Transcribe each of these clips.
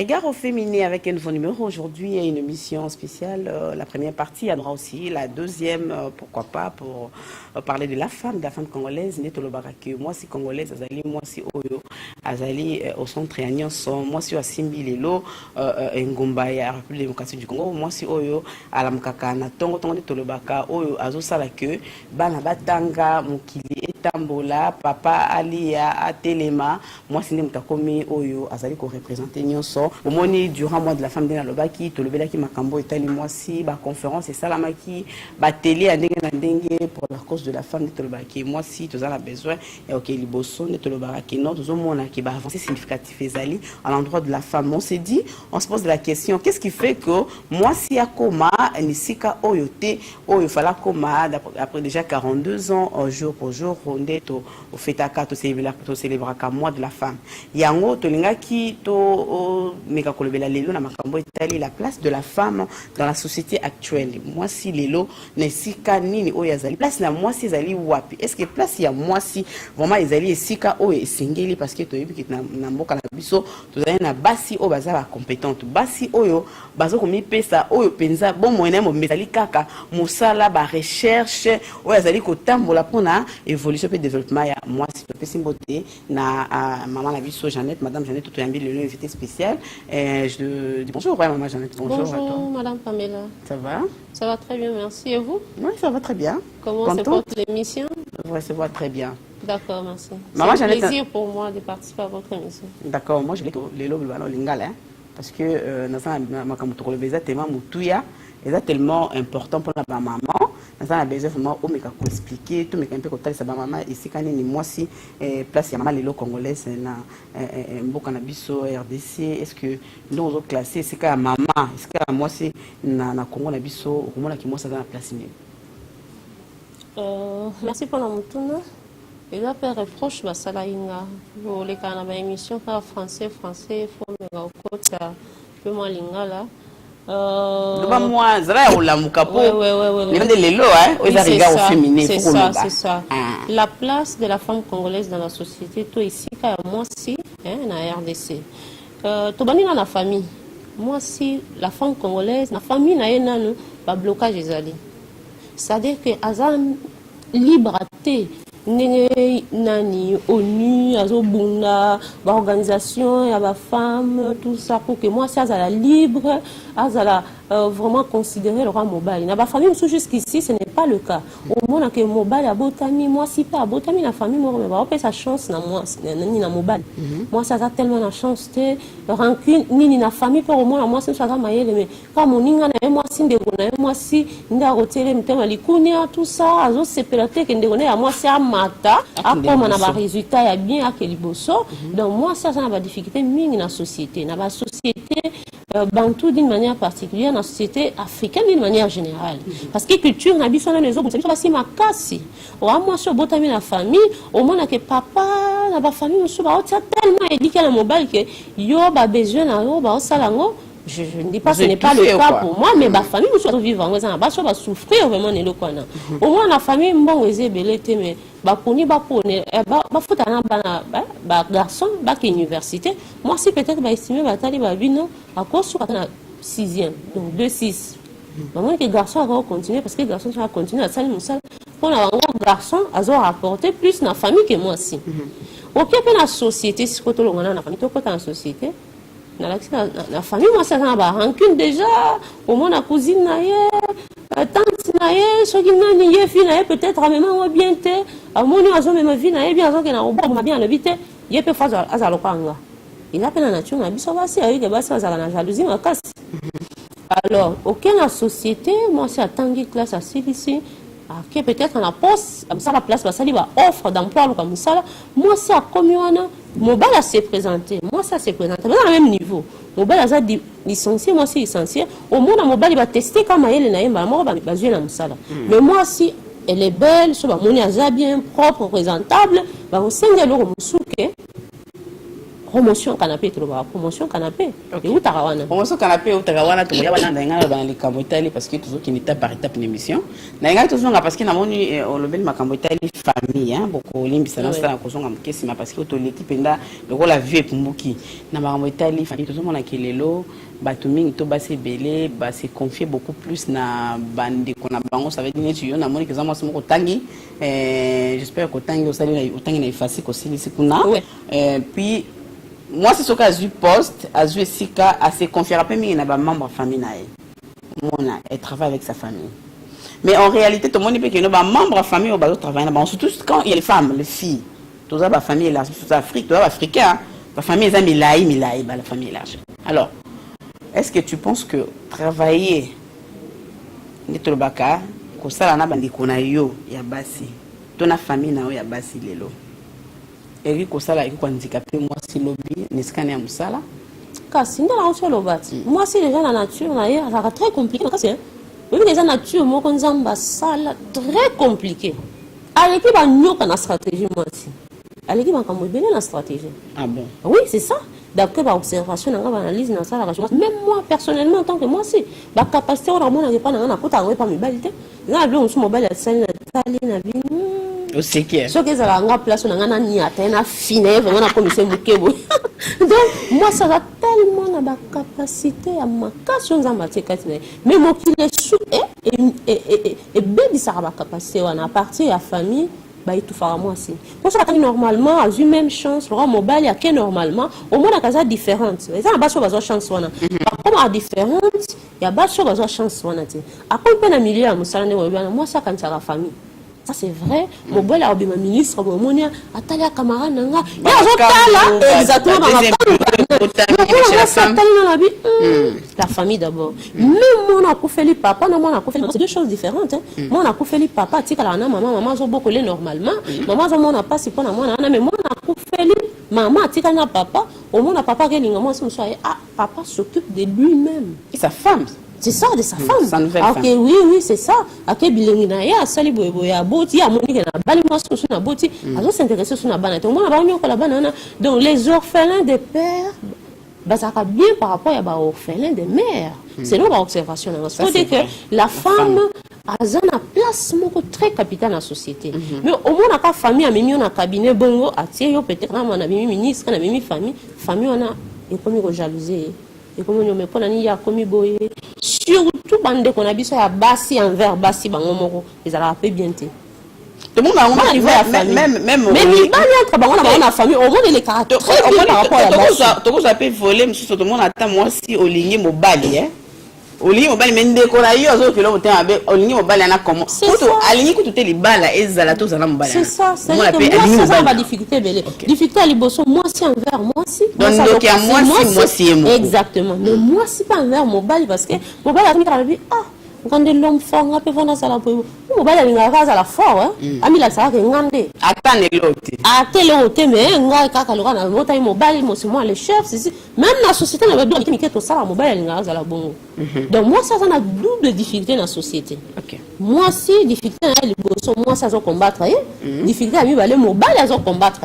Regard au féminin avec un nouveau numéro. Aujourd'hui, il y a une émission spéciale. La première partie, il y en aura aussi. La deuxième, pourquoi pas, pour parler de la femme congolaise. Moi, si congolaise, Azali, moi, si Oyo, Azali, au centre Agnon, moi, si Asimbi Lelo, Ngomba, ya République démocratique du Congo, moi, si Oyo, Alamkaka, Natongo, Tongo de Tolobaka, Oyo, Azo Salake, Banabatanga, Mukili, Etambola, Papa, Alia, Atelema, moi, si Nemtakomi, Oyo, Azali, ko représenter Nyonso. Au moni, durant le mois de la femme de la Lobaki, Tolobelaki, Makambo, Itali, moi, si, ba conférence et Salamaki, ba télé, Andengue, pour la cause de la femme de Tolobaki. Moi, si, tu as besoin, et ok, Liboson, de Tolobaki, non, tout le monde qui va avancer significatif, Ezali, à l'endroit de la femme. On s'est dit, on se pose la question, qu'est-ce qui fait que moi, si à Koma, Nisika, Oyote, Oyo, Fala Koma, après déjà 42 ans, jour pour jour, on est au Fetaka, au célébrer qu'à mois de la femme. Yango, Tolingaki, To, Mekakolobela, Lelo, na Makambo, Italie, la place de la femme dans la société actuelle. Moi, si Lelo, Nesika, Nini, Oyazali, place la moi, si Zali, Wapi. Est-ce que place, il y a moi, si vraiment, Ezali, et Sika, Oye, Singeli, parce que tu es Namboka, Nabiso, tu as un Bassi, O, Bazala, compétente. Bassi, Oyo, Bazo, Komi, Pesa, Oyo, Penza, bon, moyen, Metali, Kaka, Moussala, ba recherche, Oyazali, Kotambola, pour na évolution et développement. Moi, si tu peux s'imboter, na maman, Nabiso, Jeannette, madame Jeannette, tout un le invité spécial. Je dis bonjour, ouais, maman Jeannette, bonjour. Bonjour, madame Pamela. Ça va? Ça va très bien, merci. Et vous? Oui, ça va très bien. Comment se porte l'émission? Oui, ça va très bien. D'accord, merci. C'est un plaisir pour moi de participer à votre émission. D'accord, moi je l'ai les lobes lingala parce que c'est tellement important pour la maman. Nous avons besoin vraiment de expliquer tout, mais un peu comme ça, maman ici quand ni moi si place ya maman les lots congolaises na mboka na biso RDC. Est-ce que nous autres classés c'est quand maman, est-ce que moi c'est na Congo na biso comment la qui moi ça dans la place mieux. Merci pour la moutuna. Et là, faire reproche, bah, ça là, pour les canaux émission, français, faut me raconter ça, peu moins lingala. Moi, Zara ou la Mukapo, les gens de l'élo, hein, ils arrivent au féminin. C'est ça, c'est ça. La place de la femme congolaise dans la société, toi ici, moi si, hein, na RDC. Toi, dans la famille, moi si, la femme congolaise, la famille n'a rien, pas blocage des alliés. C'est-à-dire que Azam liberté. Nani ONU, Azobunda, organisation, y a la femme, tout ça pour que moi, ça la libre, ça vraiment considérer le roi mobile. Dans la famille, jusqu'ici, ce n'est pas le cas. Au moins, que mobile a botami, moi, si pas botami, la famille, moi, mais va sa chance, na moi, ni na mobile. Moi, ça a tellement la chance, rancune, ni na famille, pour au moins, moi, c'est ça, mais quand mon inga, moi, si, moi, si, n'a roté, m'tema likunia, tout ça, azo, c'est pélaté, que ndegone, à moi, c'est à mata, après, on a un résultat, il y a bien à Keliboso. Donc, moi, ça, a une difficulté, mine dans la société. Dans la société, bantou d'une manière particulière, dans la société africaine d'une manière générale. Parce que la culture, n'a pas les autres, c'est pas ma casse. Moi, sur botami la famille, au moins, que papa, la famille, on a tellement éduqué à la mobile que yo, a besoin, yo, salango. Je ne dis pas que ce n'est pas le cas pour moi, mais la famille, nous vivre en raison, va souffrir vraiment. Au moins, la famille, bon, mais bakoni bakone ba futa na ba garçon ba ki université moi si peut-être ba estimer ba tali ba bino à cause sur na 6e donc 2-6 maman que garçon va continuer parce que garçon va continuer à salir mon salle pour un garçon a rapporter plus na famille que moi si OK pe na société si ko to longana na famille to ko ta na société na la famille moi ça na ba rancune déjà au moins la cousine na ye tante naye soki nani ye fi naye peut-être même bien te amoni azo même vie naye bien azo ke na obo bien le vite ye pe fa azalo kwanga il a peine nature na biso basi avec basi azala na jalousie makasi alors aucun la société moi c'est atangi classe à ici qui peut-être na poste ça la place basali ba offre d'emploi comme ça moi c'est a commis wana mobile s'est présenté moi ça s'est présenté dans le même niveau mobile a licencié moi c'est licencié au moins na mobile va tester comme elle na yemba moi ba jouer na musala mais moi si elle est belle so ba moni aza bien propre présentable ba osenga lo musuke promotion canapé to ba promotion canapé et où tarawana promotion canapé où tarawana to ya wana ndanga ba na likambo itali parce que toujours qui n'était par étape d'émission ndanga toujours parce que na moni on le bel makambo itali famille hein beaucoup limbisa na ça ko zonga mkesi ma parce que to l'équipe nda loko la vie pumbuki na makambo itali famille toujours mona kelelo bato mingi to basi belé ba se confier beaucoup plus na bande qu'on a bango ça veut dire tu yo na moni que ça moi c'est mon tangi j'espère que tangi au tangi na effacer ko silisi kuna puis moi c'est ce cas du poste à jouer sika à se confier à peu mingi na ba membre famille na mona et travaille avec sa famille mais en réalité tout le monde peut que nos membres famille au bas travailler là surtout quand il y a les femmes les filles tout ça ba famille là toute Afrique tout africain la famille est milai ba la famille large alors est-ce que tu penses que travailler ndetolo baka ko sala na bandi kona yo ya basi to na famille na yo ya basi lelo eri ko sala iko handicapé moi si lobby nesika ya musala kasi ndala on solo bati moi si déjà la nature na ya ça très compliqué kasi hein oui déjà nature moko nzamba sala très compliqué avec ba nyoka na stratégie moi si avec ba kambo bene na stratégie ah bon oui c'est ça d'après par observation dans l'analyse dans ça même moi personnellement en tant que moi c'est la capacité on a mon pas dans na kota pas mes balité na bien on se mobile à scène na bien aussi qui est ce que ça la nga place on a ni atteindre fine vraiment na comme c'est mukebo donc moi ça va tellement na capacité à ma question en matière mais moi qui les sous et bébé ça va capacité on a partir à famille bah tout fera moi aussi pour ça normalement a eu même chance le mobile il y a que normalement au moins la casa différente ça n'a pas besoin chance on a comme à différente il y a pas besoin chance on a après peine à milieu à musala moi ça quand ça la famille ça c'est vrai mobile a bien ministre monia atali camarade nanga ya exactement la famille d'abord même moi a fait papa non moi a fait c'est deux choses différentes moi a fait papa tika la maman zo beaucoup les normalement maman zo moi pas si pour moi mais moi a fait maman tika na papa au moins papa que linga moi ah papa s'occupe de lui-même et sa femme. C'est ça de sa femme. Sa nouvelle femme. Oui, c'est ça. Ok, bilingue na ya sali boy ya boti ya moni na bali moi sur na boti. Azo s'intéresser sur na bana. Donc moi na ba nyoko la bana. Donc les orphelins de père bah ça va bien par rapport à ba orphelins de mère. C'est là l'observation dans faut dire que la femme a une place moko très capitale dans la société. Mais au moins na ka famille a mimi na cabinet bongo atie yo peut-être na na mimi ministre na mimi famille on a et comme ko jalouser et comme on me pona ni ya komi boye surtout bande qu'on a biso ya basi envers basi bango moko ils allaient peu bien té tout le monde a même mais il va être bango na famille au moins les caractères très bien par rapport à la tout ça peut voler monsieur tout le monde attend moi si olingi mobali hein olingi mobali mais ndeko na yo azo kilo motema abe olingi mobali ana comment kuto alingi kuto te libala ezala to zala mobali c'est ça c'est ça va difficulté belé difficulté à liboso moi si envers moi si donc il y a moi si exactement mais moi si pas envers mobali parce que mobali a mis dans la vie ah quand l'homme fort on peut vendre ça la pour mobali a linga za la fort hein ami la ça que ngande atane l'autre atele mais nga kaka loka na mota mobali mo c'est moi le chef c'est même la société na besoin qui to ça la mobali linga za la bongo donc moi ça a double difficulté dans la société OK moi si difficulté na liboso moi ça zo combattre difficulté à mi balé mobali azo combattre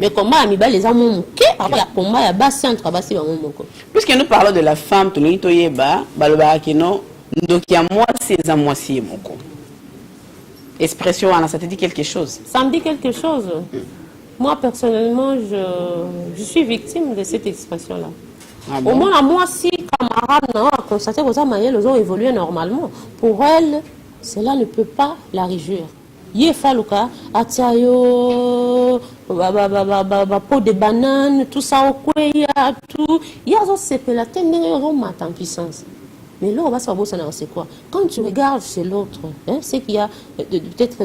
mais combat à mi balé les amons ke par rapport à combat ya basi entre basi bango moko puisque nous parlons de la femme to nito yeba baloba kino donc il y a moi c'est à moi si moko expression ça te dit quelque chose ça me dit quelque chose moi personnellement je suis victime de cette expression là au moins à moi si camarade a constaté que ça manière les ont évolué normalement pour elle cela ne peut pas la réjouir il faluka atayo pot de banane tout ça au kweya tout il y a ça c'est la tendance au matin en puissance. Mais là, on va savoir c'est quoi. Quand tu regardes chez l'autre, hein, c'est qu'il y a peut-être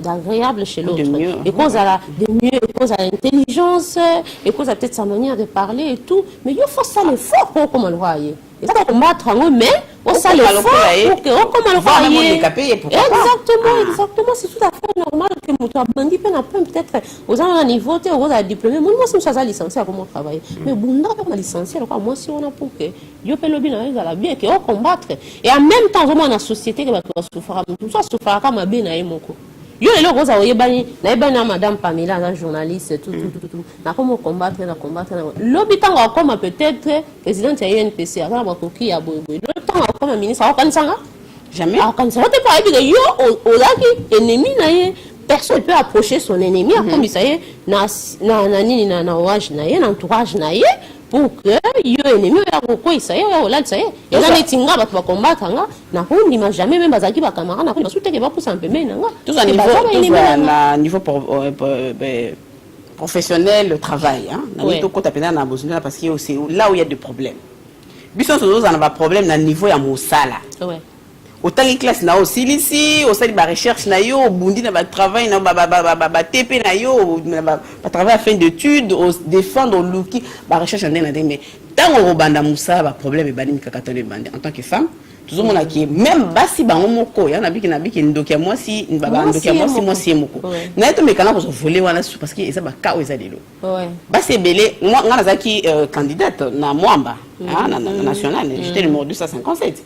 d'agréable chez l'autre. Et cause à de mieux, et cause à l'intelligence, et cause à peut-être sa manière de parler et tout. Mais il faut ça l'effort pour comment le voyer. Et ça va combattre en eux, mais on ça l'effort pour que comment le voyer. Exactement, c'est tout à fait normal que mon bandi peut-être aux un niveau, aux un diplômé. Moi, si je suis licencié à comment travailler. Mais bon, là, on a licencié, moi, si on a pour que yo pe lobby na ezala bien que on combattre et en même temps vraiment dans la société que va souffrir tout ça souffrir comme bien na moko yo le rosa oyebani na ebana madame Pamela la journaliste tout na comment combattre lobby tango comme peut-être président ya UNPC ala ba koki ya boy le tango comme ministre akanisanga jamais akanisanga te pas ebi yo olaki ennemi na ye personne peut approcher son ennemi comme ça y na nini na ouage na ye na entourage na ye pour que yo ennemi ya kokoi ça y ya olal ça y ya na tinga ba combattre nga na hundi ma jamais même bazaki ba camarade na ko basute ke ba poussa un peu mais nga tout à niveau professionnel le travail hein na nito ko tapena na besoin parce que c'est là où il y a des problèmes biso nous on a problème na niveau ya mosala ouais autant les classes na aussi ici au sein de recherche na yo bundi na ba travail na ba TP na yo ba travail à fin d'études défendre luki ba recherche na mais tant on banda musa ba problème e bani kakatole bandi en tant que femme toujours mon qui même basi bango moko ya na biki ndokia moi si baba ndokia moi si moko na to mekana ko voler wana parce que ça ba ka eza lelo ouais basi belé moi ngana zaki candidate na mwamba national j'étais numéro 257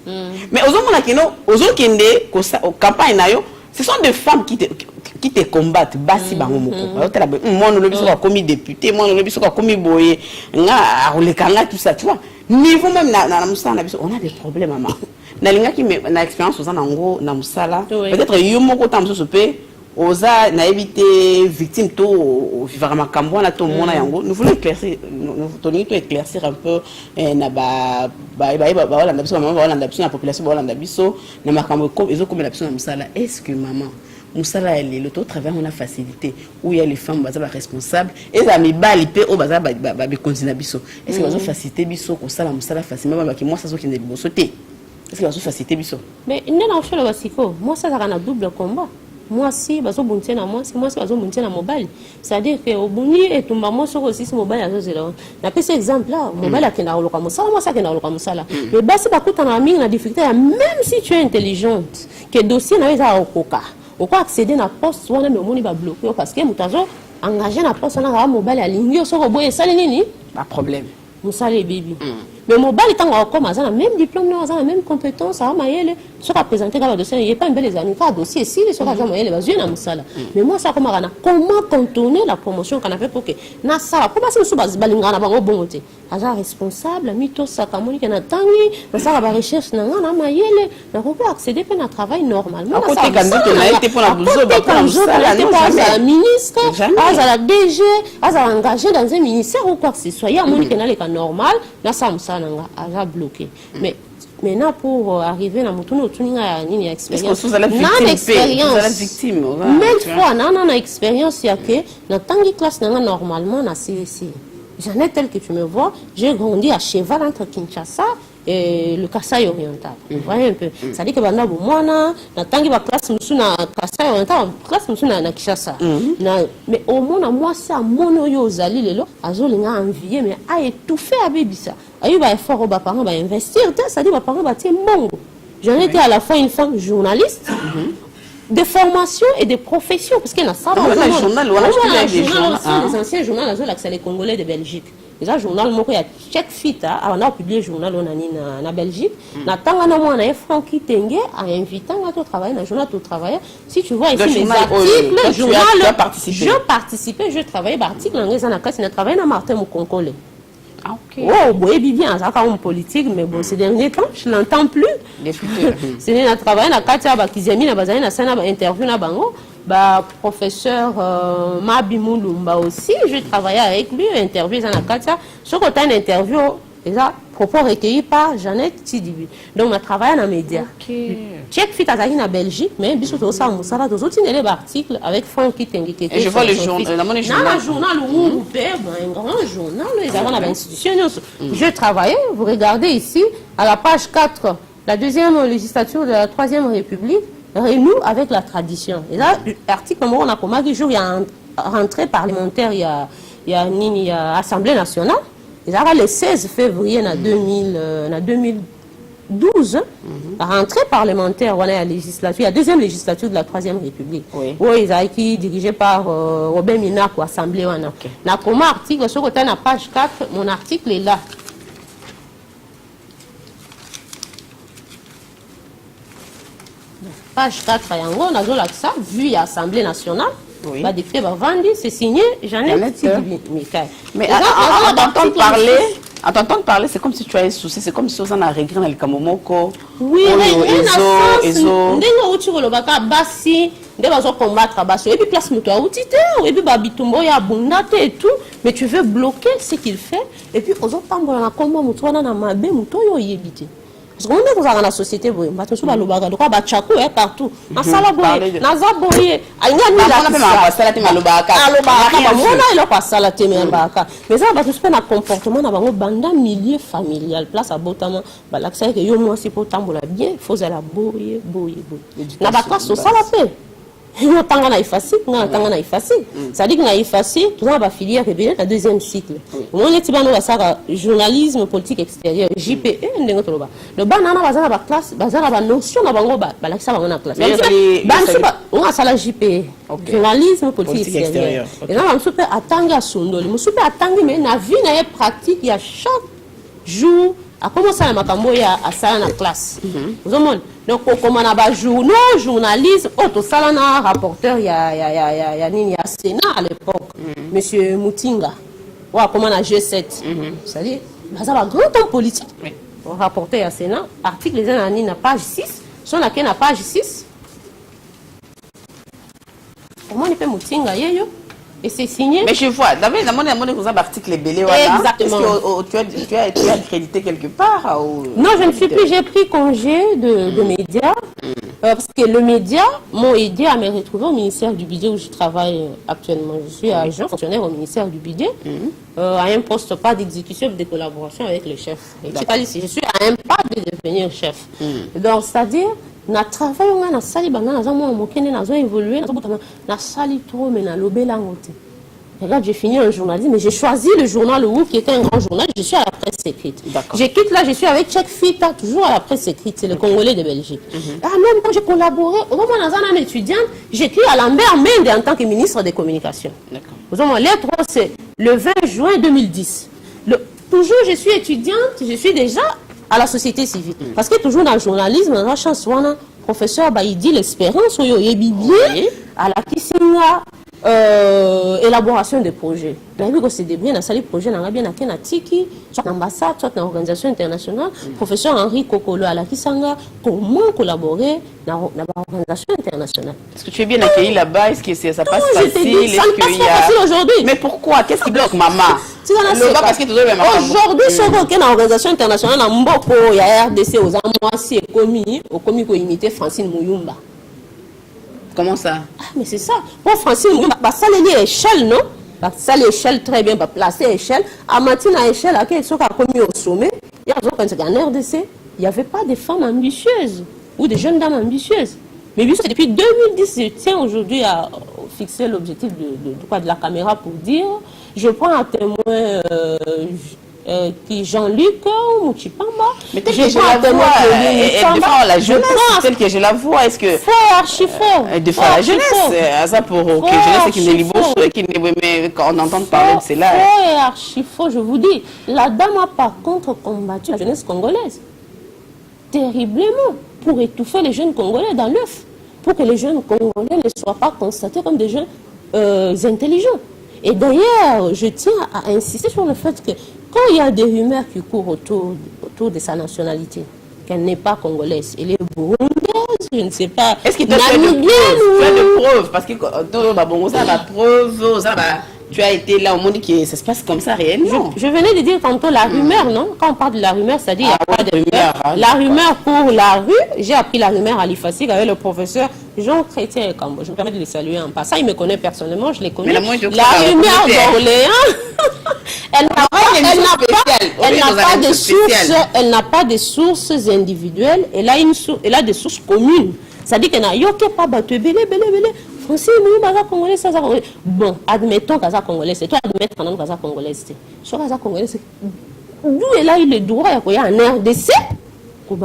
mais ozomona kino ozokende ko campagne na yo ce sont des femmes qui te combattent basi bango moko otela moi no lobiso ko komi député moi no lobiso ko komi boye nga olekanga tout ça tu vois niveau même na musala biso on a des problèmes maman na linga ki na expérience oza nango na musala peut-être yo moko tamso sope oza na éviter victime to vivre makambo na to mona yango nous voulons éclaircir éclaircir un peu na ba wala ndabiso maman wala ndabiso na population wala ndabiso na makambo ko ezo comme la biso na musala est-ce que maman musala elle le travail on a facilité où il y a les femmes baza ba responsable et za mibali pe o baza ba continue biso est-ce que bazo facilité biso ko sala musala facilement ba ki moi ça zo ki ne biso te est-ce que bazo facilité biso mais nena ofelo basiko moi ça ça na double combat moi si bazo buntia na moi si bazo buntia na mobile c'est-à-dire que au buni et tumba moi sur aussi mobile azo zela na pese exemple là mobile akena oloka musala moi ça kena oloka musala mais basi bakuta na mingi na difficulté même si tu es intelligente que dossier na eza okoka pourquoi accéder na poste wana mais omoni ba bloquer parce que mutazo engagé na poste na mobile ya lingi soko boye sali nini pas problème musala bibi mais mobile tango comme ça na même diplôme na ça même compétence à mayele soko présenter ka dossier il pas un bel examen ka dossier si les soko za mayele bazui na musala mais moi ça comment contourner la promotion qu'on a fait pour que na ça comment ça so balinga na bango bongote aza responsable mito sakamoni que na tangi na ça ba recherche na mayele na ko accéder pe na travail normalement na côté candidat na été pour la bouzo ba pour musala non ministre aza la DG aza engagé dans un ministère ou quoi que ce soit ya moni que na le cas normal na ça musala aza bloqué mais maintenant pour arriver na mutuno otuninga nini expérience na expérience victime même fois na expérience ya que na tangi classe na normalement na CSI j'en ai tel que tu me vois j'ai grandi à cheval entre Kinshasa et le Kasaï oriental vous voyez un peu ça dit que banda bo mwana na tangi ba classe musu na Kasaï oriental classe musu na Kinshasa mais au moins moi ça mono yo zali lelo azolinga envier mais a étouffé abibisa ayu ba effort ba parents ba investir ça dit ba parents ba tie mongo j'en étais à la fois une femme journaliste de formation et de profession parce qu'il y a ça les anciens journaux là les Congolais de Belgique les journal moko ya chaque fit on a publié journal na Belgique na tanga na mwana Francky Tengue a invité à travailler na journal tout travailler si tu vois ici mes articles journal je participais je travaillais article en na classe na travailler na Martin Mukonkole. Ah, ok. Oh, oui, bien, ça comme politique, mais bon, ces derniers temps, je l'entends plus. C'est un travail, na Katia, Bakizemi, na Bazani, na Sana, interview, na Bango, professeur Mabi Moulumba aussi, je travaillais avec lui, interview, na Katia, ce côté une interview, et ça, propos recueillis par Jeannette Tidibi. Donc, on travaille dans les médias. Check fit à en Belgique, mais bisous tout ça, ça va tous les articles avec Francky Tengue. Et je vois le journal, un journal où un grand journal, ils ont l'institution. Je travaillais, vous regardez ici, à la page 4, la deuxième législature de la Troisième République, renoue avec la tradition. Et là, l'article, on a commencé, il y a une rentrée parlementaire, il y a Assemblée nationale. Et là, le 16 février 2012, la rentrée parlementaire, on a la législature, la deuxième législature de la Troisième République. Oui. Oui, ils ont été dirigés par Robert Minaku, Assemblée. Okay. Na comme article, sur la page 4, mon article est là. Page 4 yango nazo laksa vu à l'Assemblée nationale. Oui. Bah décret bah vendu, c'est signé Jeannette Mikaël. Mais à t'entendre parler, c'est comme si tu as un souci, c'est comme si on a regret dans le Kamomoko. Oui, ndenga uti kolobaka basi nde bazo combattre basi et puis place muto auti te et puis ba bitumbo ya bunda te et tout, mais tu veux bloquer ce qu'il fait et puis ozo tambola na kombo muto wana na mabe muto yo yebite. Parce qu'on est dans la société, on va tous balobaka, donc ba chako est partout. Na sala boye, na za boye, ainga ni la sala te malobaka. Alobaka, mona ilo pa sala te malobaka. Mais ça va tous faire un comportement na bango banda milieu familial, place à botama, ba laksa que yo moi si pour tambola bien, faut la boye. Na ba classe ça la paix. Yo tanga na ifasi, nga tanga na ifasi. Ça dit que na ifasi, tout ça va filière rebelle la deuxième cycle. Mon étibano va ça journalisme politique extérieur, JPE ndengo toloba. Le banana bazana ba classe, bazana ba notion na bango ba laksa bango na classe. On a ça la JPE. Journalisme politique extérieur. Et là on super atanga sondoli, on super atanga mais na vie na pratique il y a chaque jour a commencé à makambo ya à ça na classe. Vous comprenez? Donc comment on a ba journalisme, auto sala na rapporteur ya nini ya Sénat à l'époque. Monsieur Moutinga. Ou comment on a G7. C'est-à-dire ça va grand homme politique. Rapporteur ya Sénat, article les années na page 6, son la na page 6. Comment on peut Moutinga yeyo? Et c'est signé. Mais je vois, d'abord, vous avez article belé. Exactement. Est-ce que tu as été accrédité quelque part Non, je ne suis plus. J'ai pris congé de médias. Parce que le média m'ont aidé à me retrouver au ministère du Budget où je travaille actuellement. Je suis agent fonctionnaire au ministère du Budget. À un poste pas d'exécution, de collaboration avec le chef. Je suis à un pas de devenir chef. Donc, c'est-à-dire, na travail on a sali banga na zamu mokene na zo évoluer na sali trop mais na lobela ngote. Regarde, j'ai fini un journalisme mais j'ai choisi le journal Le Ouf qui était un grand journal, je suis à la presse écrite. Je quitte là, je suis avec Cheikh Fita toujours à la presse écrite, c'est le Congolais de Belgique. Même quand j'ai collaboré, au moment où j'étais étudiante, j'écris à Lambert Mende en tant que ministre des communications. Vous avez lettre, c'est le 20 juin 2010. Toujours je suis étudiante, je suis déjà à la société civile. Parce que toujours dans le journalisme, dans la chance, professeur, il dit l'espérance, il bien à la Kissinga, élaboration des projets. Vu que c'est des biens, dans les projets, on a bien à Tiki, soit l'ambassade, soit l'organisation internationale. Professeur Henri Kokolo à la Kisanga, comment collaborer dans l'organisation internationale. Est-ce que tu es bien accueilli là-bas? Est-ce que ça passe facile? Ça ne passe pas facile aujourd'hui. Mais pourquoi? Qu'est-ce qui bloque, maman? Aujourd'hui, ce qu'on a l'organisation internationale, en Mboko, il y a RDC aux Amoisi et commis pour imiter Francine Mouyumba. Comment ça? Ah, mais c'est ça. Pour Francine Mouyumba, ça les échelle, non? Ça l'échelle très bien, placer échelle. À Matina à échelle, à quel soit commis au sommet, il y a en RDC, il n'y avait pas de femmes ambitieuses ou de jeunes dames ambitieuses. Mais c'est depuis 2010, je tiens aujourd'hui à fixer l'objectif de la caméra pour dire, je prends un témoin qui Jean-Luc Mouchipamba. Mais tel que je la vois, elle défend la jeunesse, tel que je la vois, est-ce que... Faux, archi-faux. Elle défend la jeunesse, ça pour que jeunesse qui ne libère et qui ne... Mais quand on entend parler de cela... Faux et archi-faux, je vous dis. La dame a par contre combattu la jeunesse congolaise. Terriblement. Pour étouffer les jeunes Congolais dans l'œuf. Pour que les jeunes Congolais ne soient pas constatés comme des jeunes intelligents. Et d'ailleurs, je tiens à insister sur le fait que quand il y a des rumeurs qui courent autour de sa nationalité, qu'elle n'est pas congolaise, elle est burundaise, je ne sais pas. Est-ce qu'il te fait de preuves? Parce que la preuve, tu as été là au monde qui ça se passe comme ça réellement. Je venais de dire tantôt la rumeur, non? Quand on parle de la rumeur, c'est-à-dire qu'il n'y a pas de rumeur. La rumeur pour la rue, j'ai appris la rumeur à l'IFASIC avec le professeur Jean Chrétien et Cambo. Je me permets de les saluer en passant. Il me connaît personnellement, je les connais. La rumeur d'Orléans, elle n'a pas de sources individuelles, elle a des sources communes. C'est-à-dire qu'elle n'a pas battu belé. Francine, Congolais, ça Congolais. Bon, admettons qu'Aza Congolais, c'est toi admettre pendant qu'Aza Congolais. Sur Aza Congolais, c'est d'où elle a eu le droit à y a un RDC pour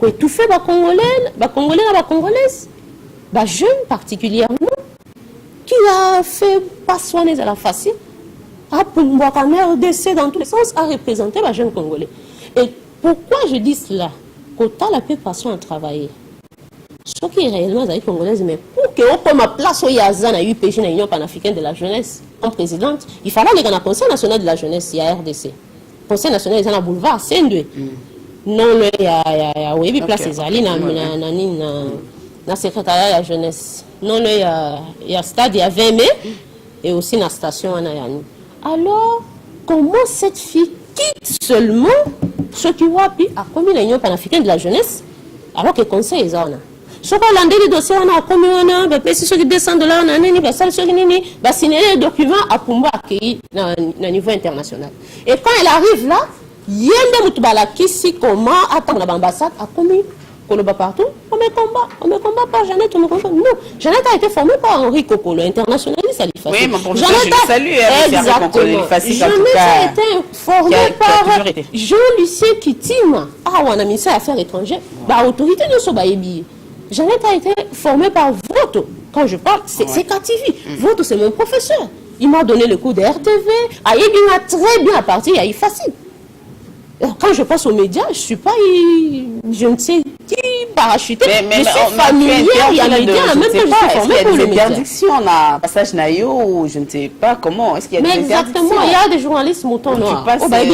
étouffer les Congolais, les Congolaises, les jeunes particulièrement, qui a fait pas soigner à la facile, à pouvoir un RDC dans tous les sens, à représenter les jeunes Congolais. Et pourquoi je dis cela? Qu'autant la paix façon à travailler. Ce qui est réellement congolaise, mais pour que on comme place au Yazan à UPG, la Union panafricaine de la jeunesse, comme présidente, il fallait aller dans le Conseil national de la jeunesse, il y a RDC. Conseil national, il y a un boulevard, c'est un non, il y a oui, place Ezali, na secrétariat de la jeunesse. Non, il y a stade, il y a 20 mai, et aussi la station en Ayani. Alors, comment cette fille quitte seulement ce qui a commis la Union panafricaine de la jeunesse, alors que le conseil est là? Ce qu'on a dit, dossier, on a commis ceux qui descendent de là, on a signé les documents à Pumba accueillis au niveau international. Et quand elle arrive là, il y a des gens qui comment attendre l'ambassade a commis. Partout, on me combat par Jeannette, on me combat. Non, Jeannette a été formée par Henri Kokolo, internationaliste à l'IFACI. Oui, mais pour Jeannette, je le salue. Exactement. Jeannette a été formée par Jean-Lucien Kitima. Ah, on a mis ça à affaires étrangères. Autorité de Sobaïbi. Jeannette a été formée par Voto. Quand je parle, c'est KTV. Voto, c'est mon professeur. Il m'a donné le coup de RTV. Il m'a très bien parti à IFACI. Quand je passe aux médias, je ne suis pas, je ne sais qui parachuté, mais je suis familière, il y a des médias, même que je suis formée pour les médias. Interdictions, on a passage naïo, ou je ne sais pas comment, est-ce qu'il y a des interdictions? Exactement, il y a des journalistes moutons noirs.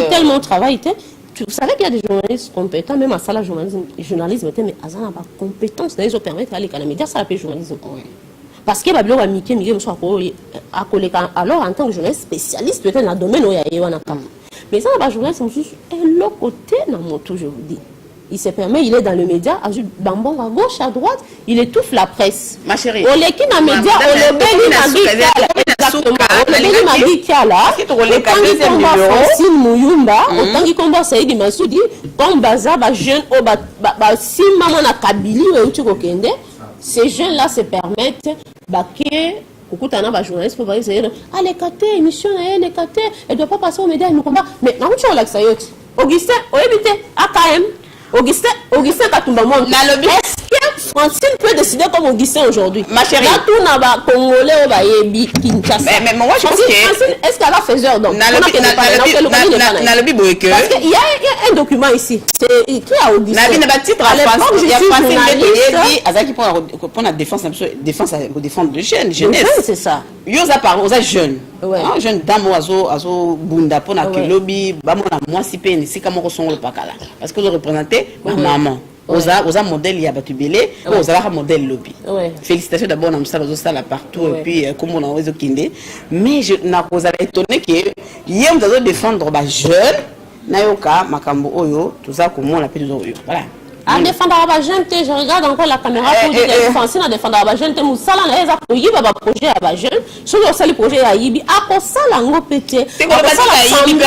Tellement travaillé, vous savez qu'il y a des journalistes compétents, même à ça, la journalisme, mais à ça, on n'a pas compétence, ils ont permis d'aller à les médias, ça s'appelle journalisme. Parce que alors en tant que journaliste spécialiste, peut-être dans le domaine où il y a un camp. Mais ça, le journaliste, c'est l'autre côté dans mon tour, je vous dis. Il se permet, il est dans le média, à gauche, à droite, il étouffe la presse. Ma chérie. On l'équipe dans le média, on le Francine Mouyumba, autant qu'il combat Saïdi Massoudi, comme Baza, jeune, si maman a Kabili, ces jeunes-là se permettent que journaliste pour dire les KT, émission, elle ne doit pas passer aux médias, elle nous combat. Mais non, tu as l'accès. Augustin, AKM, Augustin Katumba Monde. Est-ce que Francine peut décider comme Augustin aujourd'hui? Ma chérie. Là, tout n'a pas Congolais, mais moi, je pense que. Est-ce qu'elle a faiseur donc? Parce qu'il y a un document ici. C'est écrit à Augustin. À l'époque, je suis journaliste. Pour la défense, défendre les jeunes, jeunesse. C'est ça. Yosa parle aux jeunes. Jeune dame oiseau bunda pour la lobby, moi si peine, si comme on ressent le pacala. Parce que vous représentez ma maman. Osa modèle il y a batubélé, osa modèle lobby. Félicitations d'abord à Moussa là partout et puis comme on a osé kinde. Mais je n'ai pas étonné que hier on doit défendre les jeunes. Nayoka makambo oyo tout ça comment on l'appelle oyo. Voilà. À défendre la jeune, je regarde encore la caméra pour dire que à défendre la jeune, Moussala na eza ko yiba ba projet à la jeune, sur le projet à yibi, à ko sala ngo pété. C'est quoi ça yibi ba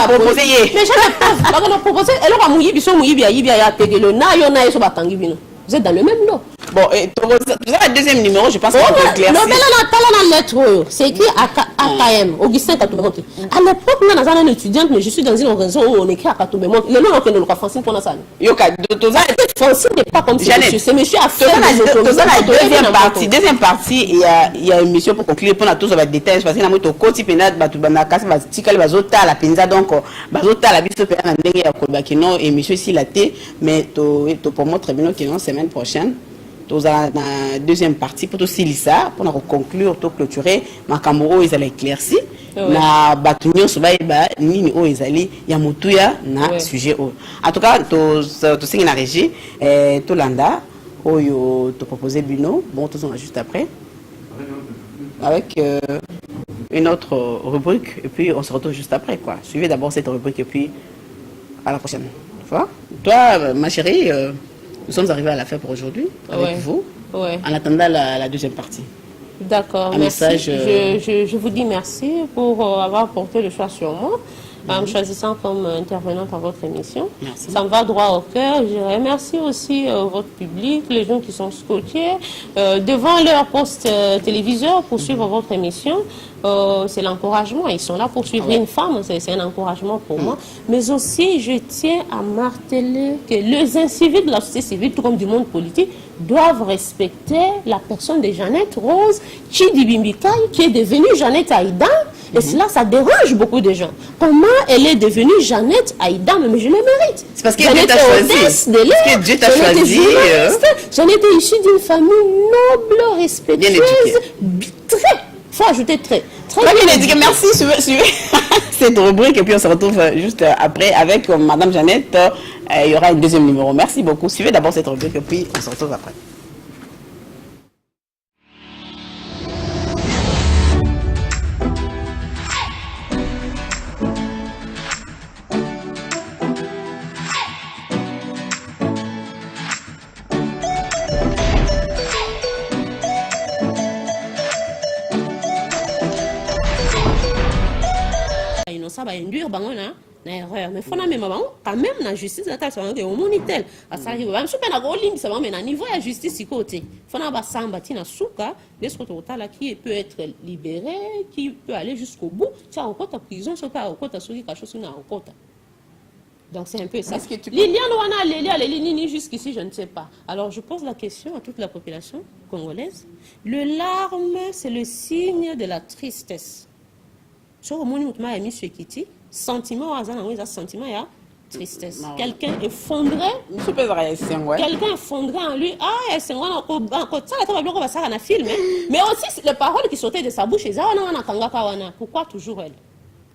proposer. Mais je ne pas le proposer, elle aura mouyibi so mouyibi à yibi à tegelo na yo na so batangi bino. Vous êtes dans le même lot. Bon, et le deuxième numéro, je pense qu'on peut éclaircir. Non, mais là, la lettre, c'est écrit AKM, Augustin Katoubemonte. À l'époque, nous sommes un étudiante, mais je suis dans une organisation où on écrit à Katoubemonte. Le nom que nous avons Francine pour la salle. Francine n'est pas comme ça. C'est monsieur à faire la deuxième partie, il y a une mission pour conclure, pour tous les détails, parce que nous avons un côté pénal, la penza, donc, la biso pénal, et monsieur ici, la thé, mais pour moi, très bien, semaine prochaine. Dans la deuxième partie, pour aussi ça, pour conclure, pour clôturer, ma camoro ils allaient éclaircir. Na batunyo sobaïba nini o ezali ya mutuya na sujet o. En tout cas, to singi na régie to landa oyo to proposer Bruno. Bon, tout ça juste après avec une autre rubrique et puis on se retrouve juste après quoi. Suivez d'abord cette rubrique et puis à la prochaine. Toi, ma chérie. Nous sommes arrivés à la fin pour aujourd'hui avec vous, en attendant la deuxième partie. D'accord, merci. Message, je vous dis merci pour avoir porté le choix sur moi, en me choisissant comme intervenante à votre émission. Merci. Ça me va droit au cœur. Je remercie aussi votre public, les gens qui sont scotchés devant leur poste téléviseur pour suivre votre émission. C'est l'encouragement. Ils sont là pour suivre une femme. C'est un encouragement pour moi. Mais aussi, je tiens à marteler que les incivils de la société civile, tout comme du monde politique, doivent respecter la personne de Jeannette Rose Chidi Bimbikai, qui est devenue Jeannette Aïdan. Et cela, ça dérange beaucoup de gens. Comment elle est devenue Jeannette Aïda, mais je le mérite. C'est parce que Dieu t'a choisi. Parce que Dieu t'a choisi. J'en étais issue d'une famille noble, respectueuse, très, faut ajouter très bien éduquée. Merci, suivez cette rubrique et puis on se retrouve juste après avec Madame Jeannette. Il y aura un deuxième numéro. Merci beaucoup. Suivez d'abord cette rubrique et puis on se retrouve après. Ça va induire une erreur. Mais il faut même quand même la justice, la taxe, au monitel. À ça, il va me souper la goline, ça va mais à niveau de la justice, il côté. Il faut n'avoir ça, batina souka, des autres là qui peut être libéré, qui peut aller jusqu'au bout. Tu as encore ta prison, ce pas encore ta souris, quelque chose n'a encore. Donc c'est un peu ça. Liliane Wana, Lélia, jusqu'ici, je ne sais pas. Alors je pose la question à toute la population congolaise. Le larme, c'est le signe de la tristesse. Sur le monde, il a mis ce qui sentiment, sentiment, il y a tristesse. Quelqu'un effondré. Quelqu'un effondré en lui. Ah, c'est moi, ça, film. Mais aussi, les paroles qui sautaient de sa bouche, pourquoi toujours elle?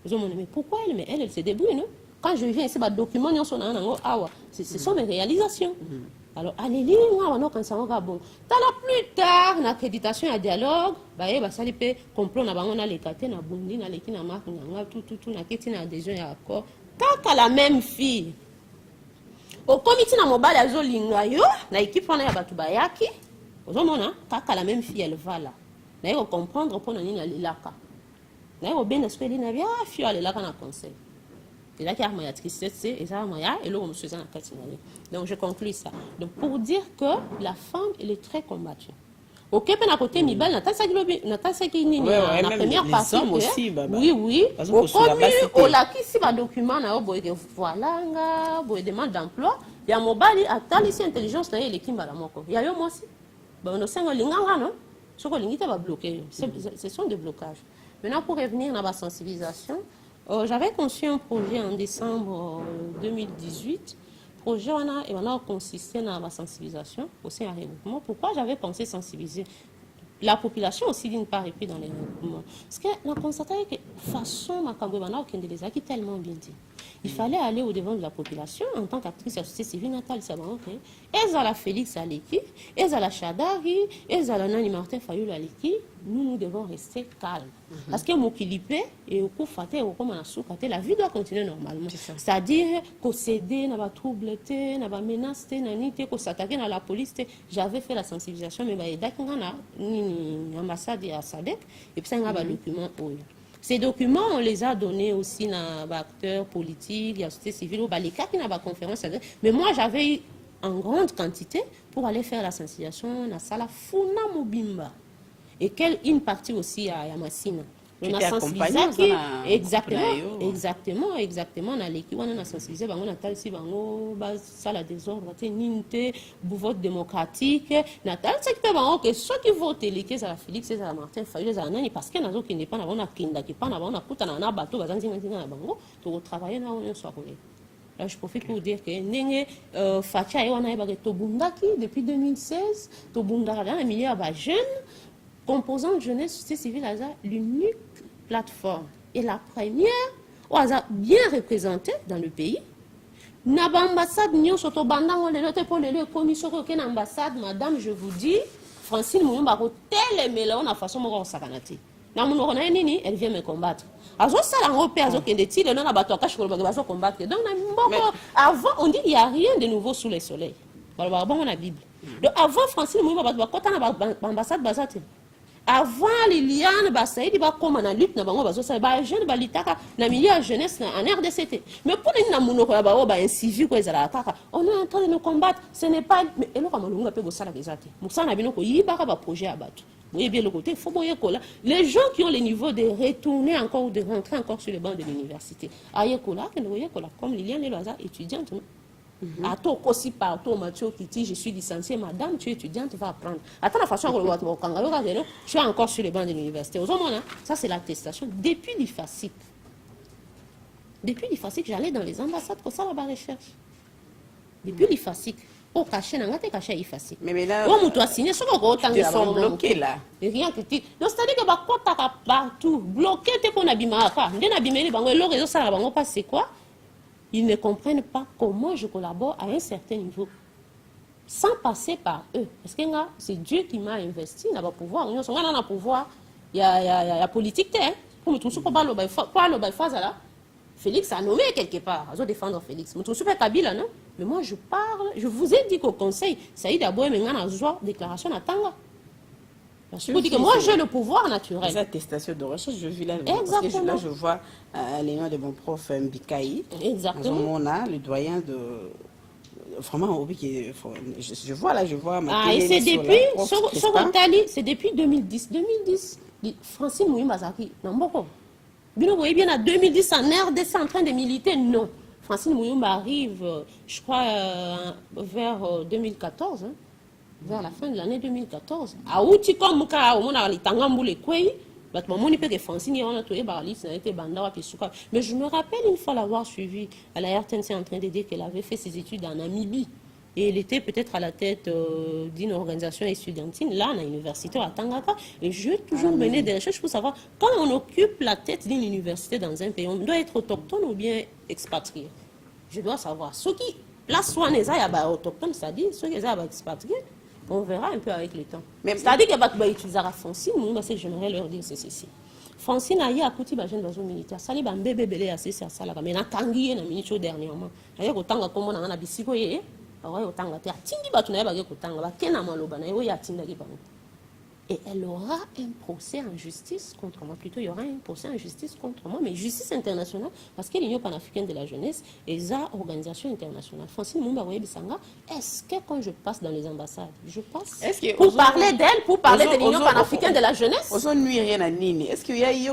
Mais pourquoi elle? Mais elle se débrouille, non? Quand je viens ici, les documents, ce sont mes réalisations. Alors, allez, moi, quand ça va bon. Plus tard, l'accréditation et le dialogue, ça peut complot, on a les catés, on a bondi, on a les na marque, on a tout, on a qui n'a adhésion et accord. Tant la même fille. Au comité na mobile à Zolingayo, na équipe on a Batubayaki, au moment, tant la même fille, elle va là. N'a pas comprendre pour nous na lilaka. N'a pas bien espérer na via fille elle là na conseil. Et là, il y a une tristesse, et ça, et là, on se donc, je conclue ça. Donc, pour dire que la femme, elle est très combattue. Ok, puis à côté, Mibel, la première partie. Aussi, oui. Au commun, au lac, ici, le document, voilà, il demande d'emploi. Il y a un mobile, attends, ici, intelligence, il y a l'équipe à la moko. Il y a eu moi aussi. On a 5 ans, non? Ce qu'on va bloquer. Ce sont des blocages. Maintenant, pour revenir à la sensibilisation, j'avais conçu un projet en décembre 2018. Le projet a consisté dans la sensibilisation au sein du regroupement. Pourquoi j'avais pensé sensibiliser la population aussi d'une part et puis dans les regroupements? Parce qu'on a constaté que la façon dont les a tellement bien dit. Il fallait aller au devant de la population en tant qu'actrice de la société civile, Nathalie Sabaroké, et à la Félix Aleki, et à la Chadari, et à la Nani Martin Fayoul Aleki, nous devons rester calmes. Parce que Mokilipé et au coup faté, au comme on a la vie doit continuer normalement. C'est-à-dire qu'on cédait, n'a pas troublé, n'a pas menacé, n'a pas qu'on s'attaquait à la police. J'avais fait la sensibilisation, mais d'accord, on a une ambassade à Sadek, et puis ça, on a un document. Ces documents, on les a donnés aussi aux acteurs politiques, à la société civile, les cas qui n'ont pas conférence. Mais moi, j'avais eu en grande quantité pour aller faire la sensibilisation dans la salle Funa Mobimba. Et une partie aussi à Yamassina. On a sensibilisé. Exactement. On a l'équipe, on a sensibilisé, on a talsi, on a salle désordre, vote démocratique. On a talsi que ceux qui votent les caisses à la Félix, c'est à la Martin Fayou, parce qu'il y en a qui n'est pas on a kinda qui pas on a coûté un bateau, on a bango, pour travailler dans une soirée. Là, je profite pour dire que Nenge Fatia et on a eu Tobundaki depuis 2016, Tobundaki un milliard de jeunes. Composante jeunesse société civile a l'unique plateforme et la première a bien représentée dans le pays. N'ambassade n'y soto bandang on le pour le commission aucune ambassade madame je vous dis Francine Mouyomba tel mais là on a façon mon sakanati. Na mon on a nini elle vient me combattre. Azo sala repère azo que des tirs non na bato cache ko bazo combattre. Donc avant on dit il y a rien de nouveau sous le soleil. Voilà bon on a Bible. Donc avant Francine Mouyomba bato kota na ambassade bazate. Avant Liliane Bassaïdi va comme en lutte na bango bazo ça ba jeune ba litaka na milieu jeunesse en RDCT mais pour les na munoko ya ba un civil ko ezala kaka on est en train de nous combattre ce n'est pas mais eloko malunga pe bosala bezate musana binoko yibaka ba projet à battre vous voyez bien le côté faut boyer kola les gens qui ont le niveau de retourner encore ou de rentrer encore sur les bancs de l'université aye kola que voyez kola comme Liliane Loza étudiante Attends, aussi partout, Mathieu Kiti, je suis licenciée, madame, tu es étudiante, tu vas apprendre. Attends, la façon dont je suis encore sur les bancs de l'université. Ça, c'est l'attestation. Depuis l'IFACIC, j'allais dans les ambassades pour ça, la recherche. Depuis l'IFACIC. Au cachet, n'a pas caché l'IFACIC. Mais là, ils sont bloqués là. Rien que tu. Donc, c'est-à-dire que partout, bloqué, tu qu'on abîme pas. Le réseau, ça va pas, c'est quoi? Ils ne comprennent pas comment je collabore à un certain niveau. Sans passer par eux. Parce que c'est Dieu qui m'a investi dans le pouvoir. On a un pouvoir. Il y a politique. Pour me trouver pas le phase là. Félix a nommé quelque part. Je défendre Félix. Je suis pas Kabila, non? Mais moi, je parle. Je vous ai dit qu'au conseil, ça y est d'abord, mais on a une déclaration à Tanga. Je vous dis que moi, j'ai le pouvoir naturel. Les attestations de recherche, je vis là. Exactement. Parce que là, je vois les noms de mon prof Mbikaï. Exactement. On a le doyen de. Vraiment, je vois là, je vois. Et c'est depuis. C'est depuis 2010. 2010. Francine Mouimazaki, non, beaucoup. Vous voyez bien, en 2010, en RDC, en train de militer, non. Francine Mouyumba arrive, je crois, vers 2014, vers la fin de l'année 2014. À Outi, comme Mouka, au monde, à l'Itangambu, les Kwei, mais je me rappelle une fois l'avoir suivie à la RTNC en train de dire qu'elle avait fait ses études en Namibie. Et elle était peut-être à la tête d'une organisation estudiantine, là, à l'université à Tangaka. Et je vais toujours mener des recherches pour savoir, quand on occupe la tête d'une université dans un pays, on doit être autochtone ou bien expatrié. Je dois savoir. Ceux qui, là, soit les autochtones, c'est-à-dire, ceux qui sont expatriés, on verra un peu avec le temps. C'est-à-dire que va utiliser la Francine, moi, j'aimerais leur dire ceci. Francine a eu à côté de la jeune militaire. Ça les bébé belé assez ça ça là mais na tangié na minicho dernièrement. Ailleurs autant comme on a na bisiko yé. Ouais autant nga tindi batu na ba ke kotanga ba kena maloba na yo ya tinda ki bango. Et elle aura un procès en justice contre moi. Plutôt, il y aura un procès en justice contre moi, mais justice internationale, parce que l'Union panafricaine de la jeunesse et la organisation internationale. Francine Moumba Bissanga, est-ce que quand je passe dans les ambassades, je passe pour parler d'elle, pour parler de l'Union panafricaine de la jeunesse? Est-ce qu'il y a eu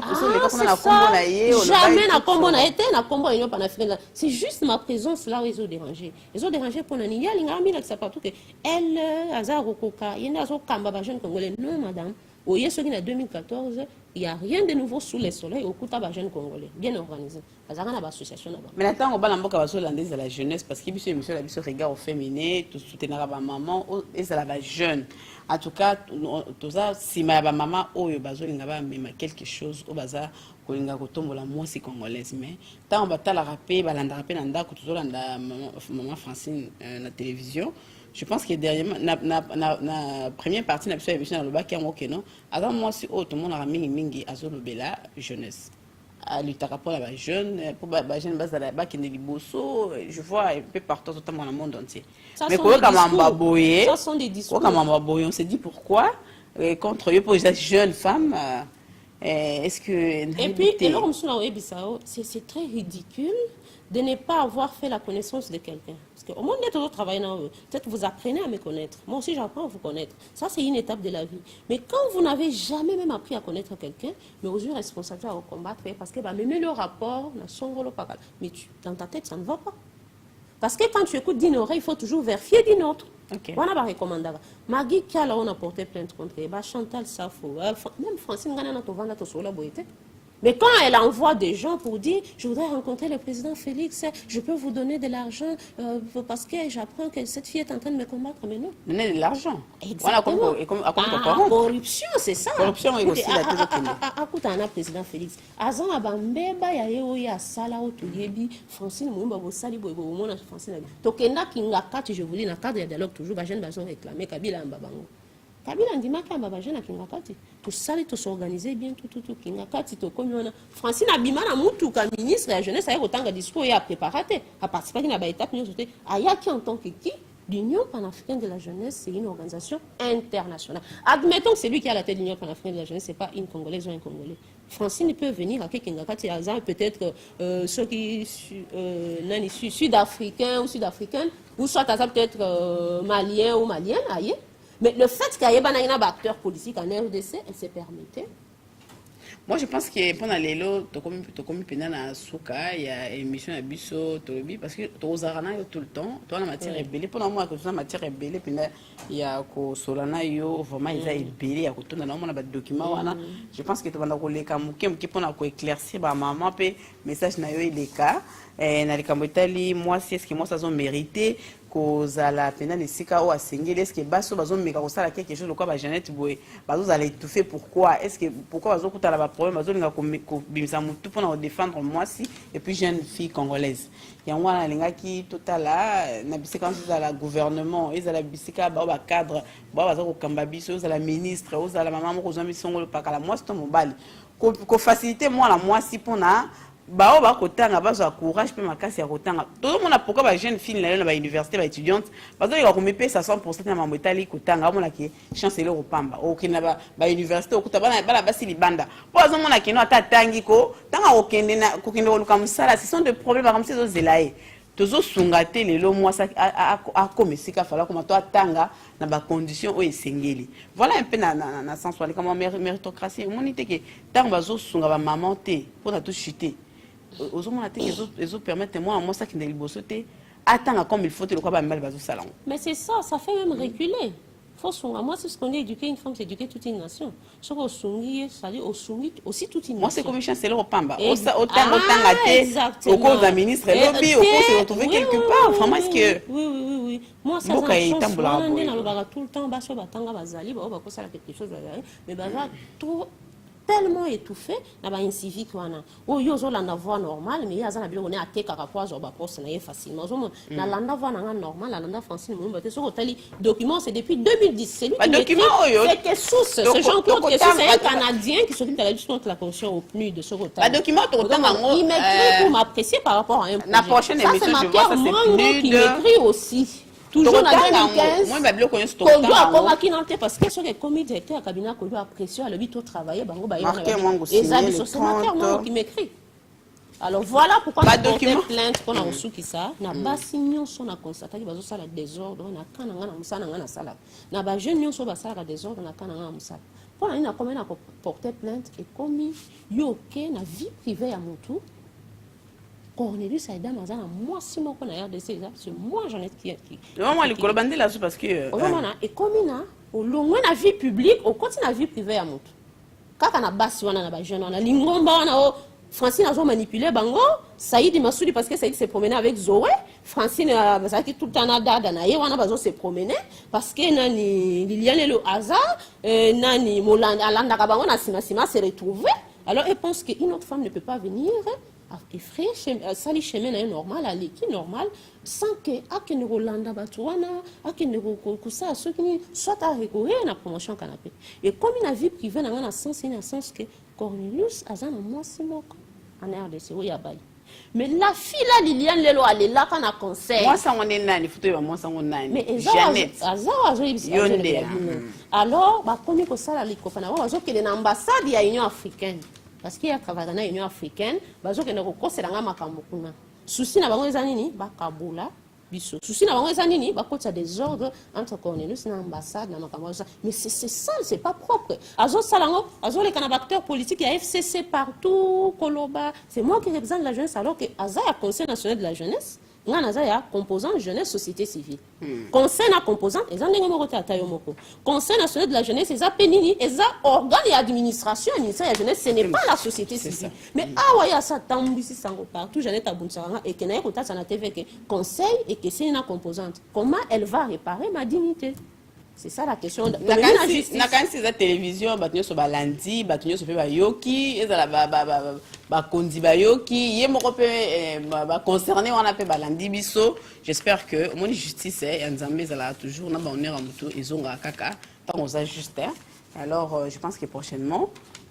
jamais na combo na été, na combo l'Union panafricaine. C'est juste ma présence là où ils ont dérangé. Ils ont dérangé pour la Niya, l'Ingami, là, c'est partout que elle, Azarokoka, il y a un Kamba, jeune Congolais, non, madame. Au Yesogin en 2014, il n'y a rien de nouveau sous le soleil au Kouta jeune Congolais, bien organisé. Parce qu'il y a une association là-bas. Mais maintenant, on va de la jeunesse parce qu'il y a un regard au féminin, tout soutenir la maman et la jeune. En tout cas, tout ça, si ma maman ou quelque chose au bazar, kolinga kotombo la moi si congolaise mais tant on va la rapper balanda rapper nanda ko toujours la maman Francine na télévision. Je pense que derrière na première partie na émission dans le bac ok non avant moi si tout le monde a mingi azolo bela jeunesse à lutter pour la jeune pour la jeune base la bac ne liboso je vois un peu partout dans le monde entier mais quoi ça sont des discours on se dit pourquoi contre eux pour les jeunes femmes est-ce que et puis c'est très ridicule de ne pas avoir fait la connaissance de quelqu'un. Parce qu'au moins d'être au travail, peut-être vous apprenez à me connaître. Moi aussi, j'apprends à vous connaître. Ça, c'est une étape de la vie. Mais quand vous n'avez jamais même appris à connaître quelqu'un, mais vous êtes responsable à combattre, parce que même le rapport, mais dans ta tête, ça ne va pas. Parce que quand tu écoutes d'une oreille, il faut toujours vérifier d'une autre. On a recommandé. Magui Kala, on a porté plainte contre elle. Chantal Safo, même Francine Gana, on a tout. Mais quand elle envoie des gens pour dire « Je voudrais rencontrer le président Félix, je peux vous donner de l'argent parce que j'apprends que cette fille est en train de me combattre. » Mais non. Donner de l'argent. Exactement. Corruption, c'est ça. Corruption est aussi la tête. Écoute, on a président Félix. Azan abambeba ya ya sala otuyebi Francine Moumba Bossali Boumona Francine. Tokenda Kingakati, je vous dis, dans le cadre de dialogue, toujours, les jeunes ont réclamé Kabila Mbabango. Kabila ndima kamba bajana kingakati tout ça tout s'organiser bien tout kingakati to comme on Francine Abimana mutu ka ministre de la jeunesse a autant de discours et a préparé à participer à la étape ayaki en tant que qui l'Union panafricaine de la jeunesse c'est une organisation internationale. Admettons que c'est lui qui a la tête de l'Union panafricaine de la jeunesse c'est pas une Congolaise ou un Congolais. Francine peut venir à Kingakati Azan peut-être ceux qui sud-africains ou sud-africaines ou soit peut-être malien ou malienne ailleurs. Mais le fait qu'il y ait un acteur politique en RDC, elle s'est permise. Moi, je pense que pendant les lots, tu as commis pendant Souka, il y a émission à Bisso, Tolobi, parce que tu as Zarana tout le temps, tu as la matière ébellée. Pendant moi, tu as la matière ébellée, puis il y a Solana, vraiment, ils ont ébellé, il y a des documents. Je pense que tu vas les camouquer, pour éclaircir ma maman, puis message na yo il est cas. Na likamotali, moi, c'est ce que moi, ça ont mérité. Kozala pendant les sika ou à Sengel, est-ce que baso bazo meka kosala quelque chose quoi ba Jeannette Boye bazo allait étouffer pourquoi est-ce que pourquoi bazo kuta la problème bazo linga ko bimisa mutu pour défendre moi si et puis jeune fille congolaise ya ngwana linga ki totala na bisika dans la gouvernement ils ala bisika ba cadre ba bazo ko kamba biso aux la ministre aux la maman ko zombi songolo pakala moi c'est mobile ko faciliter moi la moi si pour na bao ba kotanga bazo courage pe makasi ya kotanga tout le monde a pourquoi ba jeune fille na ba université ba étudiante bazo ya ko mepe 100% na mamotali kotanga mona ki chancelier au pamba okina ba université okuta bana basi libanda po bazo mona kino ata tangi ko tanga okende na kokende oluka musala ce sont des problèmes comme ces autres zelaye tozo sungate lelo mwasa a komesika fala kuma to atanga na ba condition o esengeli voilà un peu na sens wali comme méritocratie monite ke tanga bazo sunga ba maman te pour na tout chuter aux hommes les autres permettent moi ça qui n'est pas sauté attends comme il faut le quoi mal bazo salon mais c'est ça fait même reculer faut songa moi c'est ce qu'on dit éduquer une femme c'est éduquer toute une nation ce qu'on songi ça dit au songi aussi toute une nation moi c'est comme chancelier au pamba autant au cause d'un ministre lobby au cause se retrouver quelque part vraiment est-ce que oui moi ça on est dans le bagarre tout le temps baso batanga bazali ba ko sala quelque chose mais baza trop tellement étouffé na ba incivique wana o yo zo la voie normale mais ya za na biloko ne ateka ka kwa zo ba poste na ye facilement zo na landa voie na normal la landa Francine mo baté so hôtel document c'est depuis 2010 c'est lui qui document c'est que source ce Jean-Claude que c'est un Canadien qui s'occupe de la lutte contre la corruption au PNUD de ce hôtel ba document to tanga ngo il m'écrit pour m'apprécier par rapport à un projet la prochaine émission je vois ça c'est PNUD qui m'écrit aussi toujours en 2015 moi bablo connais ce temps parce que ce que commis directeur cabinet ko doit pression à le bito travailler bango ba les amis sur sénateur moi qui m'écrit alors voilà pourquoi on porte plainte pour na osuki ça na basi nyonso na constater bazo sala désordre na kananga na musana na sala na ba jeune nyonso ba sala désordre na kananga na musala pour na comment na porter plainte et commis yoke na vie privée ya mutu Cornelius Aïda Mazana, moi, si mon connaît RDC, c'est moi, j'en ai qui. Non, moi, le colobandé là, c'est parce que. Et comme il a, au long de la vie publique, au côté de la vie privée à mon tour. Quand on a bassé, on a jeune, on a l'ingomba, on a Francine a manipulé Bango, Saïd il m'a soudi parce que Saïd s'est promené avec Zoé. Francine a tout le temps à Danaï, on a besoin de se promener parce que Nani Liliane le hasard, Nani Moland, Alanda Kabango, Sima s'est retrouvé. Alors elle pense qu'une autre femme ne peut pas venir. Effrayé sali chemin na normal ali qui normal sans que akene Rolanda batwana akene kusa sokini soit à récorer na promotion canapé et comme une vie privée na sens que Cornelius azana moi simoko en RDC oui abai mais la fille là Liliane Lelo elle est là quand a conseil moi ça on est nani photo moi ça on nani mais Jeannette alors ba komi ko sala likopana wa zo kele na ambassade ya Union africaine parce qu'il y a travaillé dans l'Union africaine, bazo que ne recose dans ma camokuna. Souci na bango ezanini ba kabula biso. Souci na bango ezanini ba kota des ordres entre Cornelius na ambassade na makambo. Mais c'est sale, c'est pas propre. Azo salango, azo les canabacteurs politiques, il y a FCC partout, Koloba. C'est moi qui représente la jeunesse alors que Aza a Conseil national de la jeunesse. Ngana ya composant jeunesse société civile. Conseil na composant ezandengo moko ta tayomoko. Conseil national de la jeunesse eza penini eza organe et administration ministère de la jeunesse ce n'est pas la société civile. Mais awa ya sa tambisi sango partout Jeannette Abuntsaranga et que na ekota sana TV que conseil et que c'est une composante. Comment elle va réparer ma dignité? C'est ça la question. Na kansi za télévision batunyo so balandi batunyo so pe bayoki ezala ba kondi bayoki ye moko pe ba concerné on appelle balandi biso. J'espère que mon justice ya nzambe ezala toujours na ba honneur mutu ezonga kaka tant on a juste. Alors je pense que prochainement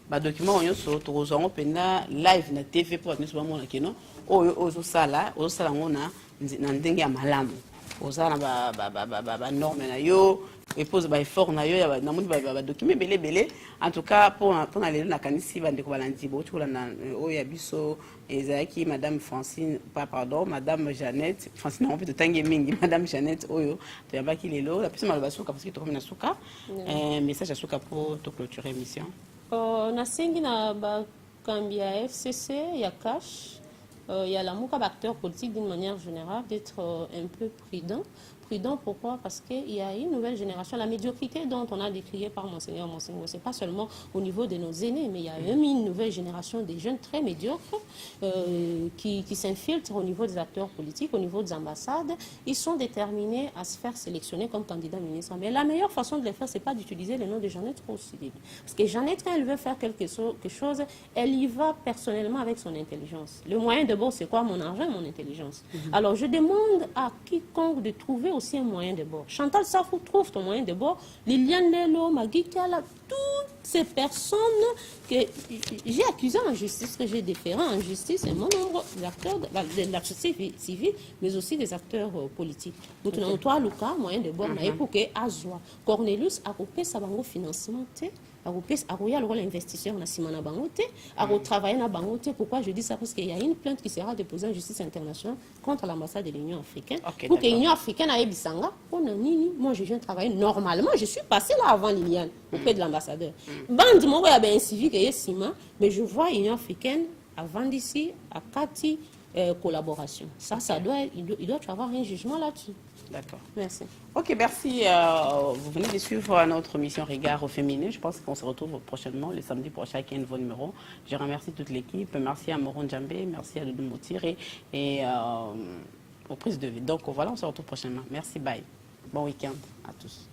ba document on so tozongo pena live na TV pour nous ba mona keno ozo sala ngona na ndenge ya malamu. Ozana ba norme na yo et pose ba effort na yo ya na moni ba document belé en tout cas pour aller na kanisi ba ndeko balandi bo tula na o ya biso ezaki madame Francine madame Jeannette Francine on peut tangi mingi madame Jeannette oyo to yambaki lelo la personne maloba suka parce que to comme na suka message à suka pour to clôturer émission. Nasengi na Kambia FCC, il y a Cash, il y a la Mouka acteurs politiques d'une manière générale d'être un peu prudent. Prudent, pourquoi? Parce qu'il y a une nouvelle génération. La médiocrité dont on a décrié par Monseigneur, ce n'est pas seulement au niveau de nos aînés, mais il y a même une nouvelle génération des jeunes très médiocres qui s'infiltrent au niveau des acteurs politiques, au niveau des ambassades. Ils sont déterminés à se faire sélectionner comme candidat ministre. Mais la meilleure façon de les faire, ce n'est pas d'utiliser le nom de Jeannette Roussidé. Parce que Jeannette, quand elle veut faire quelque chose, elle y va personnellement avec son intelligence. Le moyen de bord, c'est quoi? Mon argent et mon intelligence. Alors, je demande à quiconque de trouver aussi un moyen de bord. Chantal Safou, trouve ton moyen de bord. Liliane Lelo, Magui Kala, toutes ces personnes que j'ai accusées en justice, que j'ai déférées en justice, un bon nombre d'acteurs de la société civile, mais aussi des acteurs politiques. Maintenant, toi, Lucas, moyen de bord, pour que Azwa, Cornelius a coupé sa banque financement, a le rôle investisseur na simana bangote, a travaillé na bangote. Pourquoi je dis ça? Parce qu'il y a une plainte qui sera déposée en justice internationale contre l'ambassade de l'Union africaine. Okay, pour que l'Union africaine aille Bissanga, moi je viens travailler normalement. Je suis passé là avant Liliane, auprès de l'ambassadeur. Bande, moi, il y avait un civil qui est Sima, mais je vois l'Union africaine avant d'ici à Kati collaboration. Ça, il doit avoir un jugement là-dessus. D'accord. Merci. Ok, merci. Vous venez de suivre notre mission Regard au féminin. Je pense qu'on se retrouve prochainement, le samedi prochain, avec un nouveau numéro. Je remercie toute l'équipe. Merci à Moron Djambé, merci à Doudou Moutiri et aux prises de vie. Donc voilà, on se retrouve prochainement. Merci, bye. Bon week-end à tous.